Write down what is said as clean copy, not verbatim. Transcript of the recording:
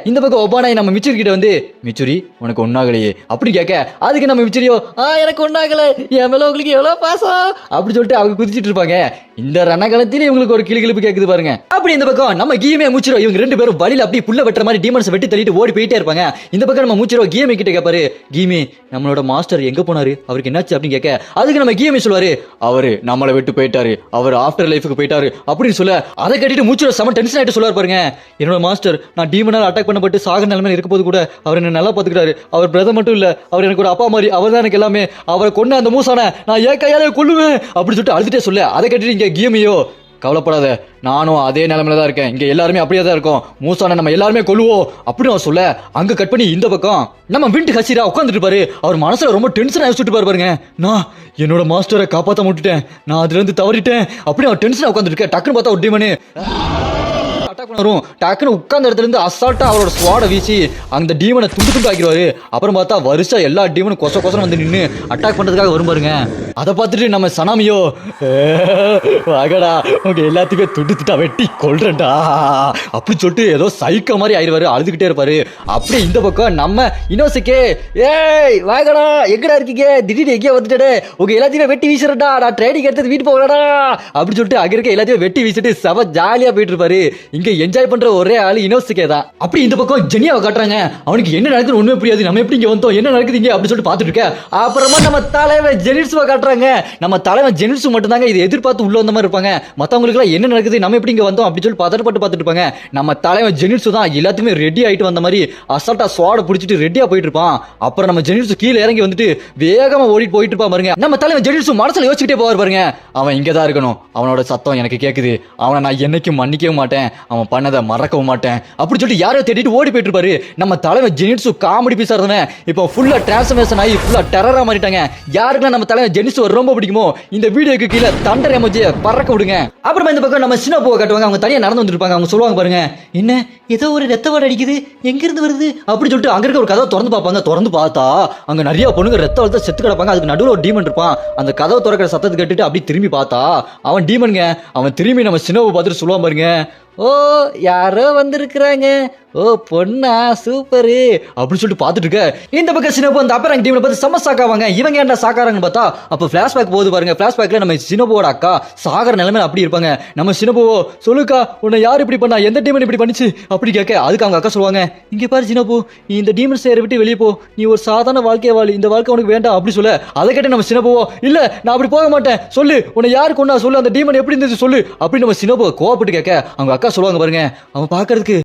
இந்த பக்கம் ஒபானாய் நம்ம மிச்சூரி கிட்ட வந்து மிச்சூரி உனக்கு ஒன்னாகலையே அப்படி கேட்க அதுக்கு நம்ம மிச்சூரியோ எனக்கு ஒன்னாகல என் மேல உங்களுக்கு எவ்வளவு பாசம் அப்படி சொல்லிட்டு அவங்க குதிச்சிட்டு இருப்பாங்க. இந்த ரணகலத்திலே இவங்களுக்கு ஒரு கிளிகிழிப்பு கேக்குது பாருங்க. அப்படி இந்த பக்கம் நம்ம கீமே மூச்சிரோ இவங்க ரெண்டு பேரும் வழியில அப்படி புல்ல வெட்டுற மாதிரி டீமன்ஸ் வெட்டி தள்ளிட்டு ஓடி போயிட்டே இருப்பாங்க. இந்த பக்கம் நம்ம மூச்சிரோ கீமே கிட்ட கேட்பாரு, கீமே நம்மளோட மாஸ்டர் எங்க போனாரு, அவருக்கு என்னாச்சு அப்படின்னு கேட்க அதுக்கு நம்ம கீமே சொல்லுவாரு, அவரு நம்மளை விட்டு போயிட்டாரு, அவர் ஆஃப்டர் லைஃபுக்கு போயிட்டாரு அப்படின்னு சொல்ல அதை கட்டிட்டு மூச்சிரோ செம டென்ஷன் ஆயிட்டு சொல்லுவார் பாருங்க, என்னோட மாஸ்டர் நான் டீமனால் அட்டாக் பண்ணப்பட்டு சாகர நிலைமையில இருக்க போது கூட அவர் என்ன நல்லா பாத்துக்கிட்டாரு, அவர் பிரதர் மட்டும் இல்ல அவர் எனக்கு ஒரு அப்பா மாதிரி, அவர் தான் எனக்கு எல்லாமே, அவரை கொன்ன அந்த மூசான நான் ஏன் கையாலே கொல்லுவேன் அப்படி சொல்லிட்டு அழுதுட்டே சொல்ல அதை கட்டிட்டு இங்க கீமையோ கவலைப்படாத நானும் அதே நிலைமையில தான் இருக்கேன், இங்க எல்லாருமே அப்படியே தான் இருக்கும், மூசான நம்ம எல்லாருமே கொல்லுவோம் அப்படின்னு அவன் சொல்ல அங்க கட் பண்ணி இந்த பக்கம் நம்ம விண்ட் ஹசீரா உட்காந்துட்டு இருப்பாரு. அவர் மனசுல ரொம்ப டென்ஷன் ஆகிட்டு பாருங்க, நான் என்னோட மாஸ்டரை காப்பாற்ற முட்டுட்டேன், நான் அதுல இருந்து தவறிட்டேன் அப்படின்னு அவன் டென்ஷன் உட்காந்துட்டு இருக்கேன். டக்குன்னு பார்த்தா ஒரு டீமனு அட்டாக் வரும், டக்குன்னு உட்கார்ந்த இடத்துல இருந்து அசால்ட்டா அவரோட ஸ்வாட வீசி அந்த டீமனை துண்டு துண்டு ஆக்கிடுவாரு. அப்புறம் பார்த்தா வருஷம் எல்லா டீமனும் கொச கொசம் வந்து நின்று அட்டாக் பண்றதுக்காக வரும் பாருங்க. அதை பார்த்துட்டு நம்ம சனாமியோ வாகடா உங்க எல்லாத்துக்கும் துண்டு துட்டா வெட்டி கொல்றேன்டா அப்படி சொல்லிட்டு ஏதோ சைக்கோ மாதிரி ஆயிடுவாரு, அழுதுகிட்டே இருப்பாரு. அப்படியே இந்த பக்கம் நம்ம இனோசுக்கே ஏய் வாகடா எங்கடா இருக்கீங்க, திடீர்னு எங்கேயோ வந்துட்டே உங்க எல்லாத்தையுமே வெட்டி வீசுறடா, நான் ட்ரைனிங் எடுத்தது வீட்டு போகலடா அப்படி சொல்லிட்டு அங்க இருக்க எல்லாத்தையும் வெட்டி வீசிட்டு செவ ஜாலியா போயிட்டு இருப்பாரு. இங்க என்ஜாய் பண்ற ஒரே ஆளு இனோசுக்கே தான். அப்படி இந்த பக்கம் ஜெனியாவை காட்டுறாங்க, அவனுக்கு என்ன நடக்குதுன்னு ஒண்ணுமே புரியாது, நம்ம எப்படி இங்க வந்தோம் என்ன நடக்குதுங்க அப்படி சொல்லிட்டு பாத்துட்டு இருக்க. அப்புறமா நம்ம தலைவன் ஜெனிட்சுவை காட்டுறாங்க, நம்ம தலைவன் ஜெனிட்சு மட்டும் தாங்க இதை எதிர்பார்த்து உள்ள வந்த மாதிரி இருப்பாங்க, மத்தவங்களுக்கு எல்லாம் என்ன நடக்குது நம்ம எப்படி இங்க வந்தோம் அப்படி சொல்லி பதட்டப்பட்டு பார்த்துட்டு இருப்பாங்க. நம்ம தலைவன் ஜெனிட்சு தான் எல்லாத்துக்குமே ரெடி ஆயிட்டு வந்த மாதிரி அசால்ட்டா ஸ்வாட பிடிச்சிட்டு ரெடியா போயிட்டு இருப்பான். அப்புறம் நம்ம ஜெனிட்சு கீழே இறங்கி வந்துட்டு வேகமா ஓடி போயிட்டு இருப்பான் பாருங்க. நம்ம தலைவன் ஜெனிட்சு மனசுல யோசிச்சுட்டே போவார் பாருங்க, அவன் இங்கதான் இருக்கணும், அவனோட சத்தம் எனக்கு கேக்குது, அவனை நான் என்னைக்கும் மன்னிக்கவும் மாட்டேன், அவன் பண்ணதை மறக்கவும் மாட்டேன் அப்படி சொல்லிட்டு யாரையோ தேடிட்டு ஓடி போயிட்டு இருப்பாரு. நம்ம தலைவன் ஜெனிட்சு காமெடி பீஸா இருந்தவன் இப்போ ஃபுல்லா டிரான்ஸ்ஃபர்மேஷன் ஆகி ஃபுல்லா டெரரா மாறிட்டாங்க. யாருக்கெல்லாம் நம்ம தலைவன் ஜெனிட்சு ரொம்ப பிடிக்குமோ இந்த வீடியோக்கு கீழே தண்டர் எமோஜியை பறக்க விடுங்க. அப்புறமா இந்த பக்கம் நம்ம சினோபுவை காட்டுவாங்க, அவங்க தனியா நடந்து வந்துருப்பாங்க. அவங்க சொல்லுவாங்க பாருங்க, என்ன ஏதோ ஒரு ரத்த வாடை அடிக்குது எங்க இருந்து வருது அப்படி சொல்லிட்டு அங்க இருக்க ஒரு கதவை திறந்து பார்ப்பாங்க. திறந்து பார்த்தா அங்க நிறைய பொண்ணுங்க ரத்த வளர்த்த செத்து கிடப்பாங்க. அதுக்கு நடுவில் ஒரு டீமன் இருப்பான். அந்த கதவை திறக்கிற சத்தத்தை கேட்டுட்டு அப்படி திரும்பி பார்த்தா அவன் டீமனுங்க. அவன் திரும்பி நம்ம சினோவை பார்த்துட்டு சொல்லுவான் பாருங்க, ஓ யாரோ வந்திருக்கிறாங்க, ஓ பொண்ணா சூப்பரு அப்படின்னு சொல்லிட்டு பார்த்துட்டு இருக்க. இந்த பக்கம் சினோபு அந்த அப்பறம் டீம்ல பார்த்து செம்ம சாக்காவாங்க. இவங்க ஏன்டா சாக்காராங்கன்னு பார்த்தா அப்போ ஃபிளாஷ்பேக் போகுது பாருங்க. ஃபிளாஷ்பேக்ல நம்ம சினோபுவோட அக்கா சாகர நிலைமையில அப்படி இருப்பாங்க. நம்ம சினோபுவோ சொல்லுக்கா உன்னை யார் இப்படி பண்ணா, எந்த டீமன் இப்படி பண்ணிச்சு அப்படி கேட்க அதுக்கு அவங்க அக்கா சொல்லுவாங்க, இங்க பாரு சினோபு நீ இந்த டீமன் சேர விட்டு வெளியே போ, நீ ஒரு சாதாரண வாழ்க்கையை வாழு, இந்த வாழ்க்கை உனக்கு வேண்டாம் அப்படி சொல்ல அதை கேட்டு நம்ம சினோபுவோ இல்ல நான் அப்படி போக மாட்டேன், சொல்லு உன்னை யாரு கொண்டா சொல்லு, அந்த டீமன் எப்படி இருந்துச்சு சொல்லு அப்படின்னு நம்ம சினோபு கோவப்பட்டு கேட்க அவங்க அக்கா சொல்லுவாங்க பாருங்க, அவன் பாக்குறதுக்கு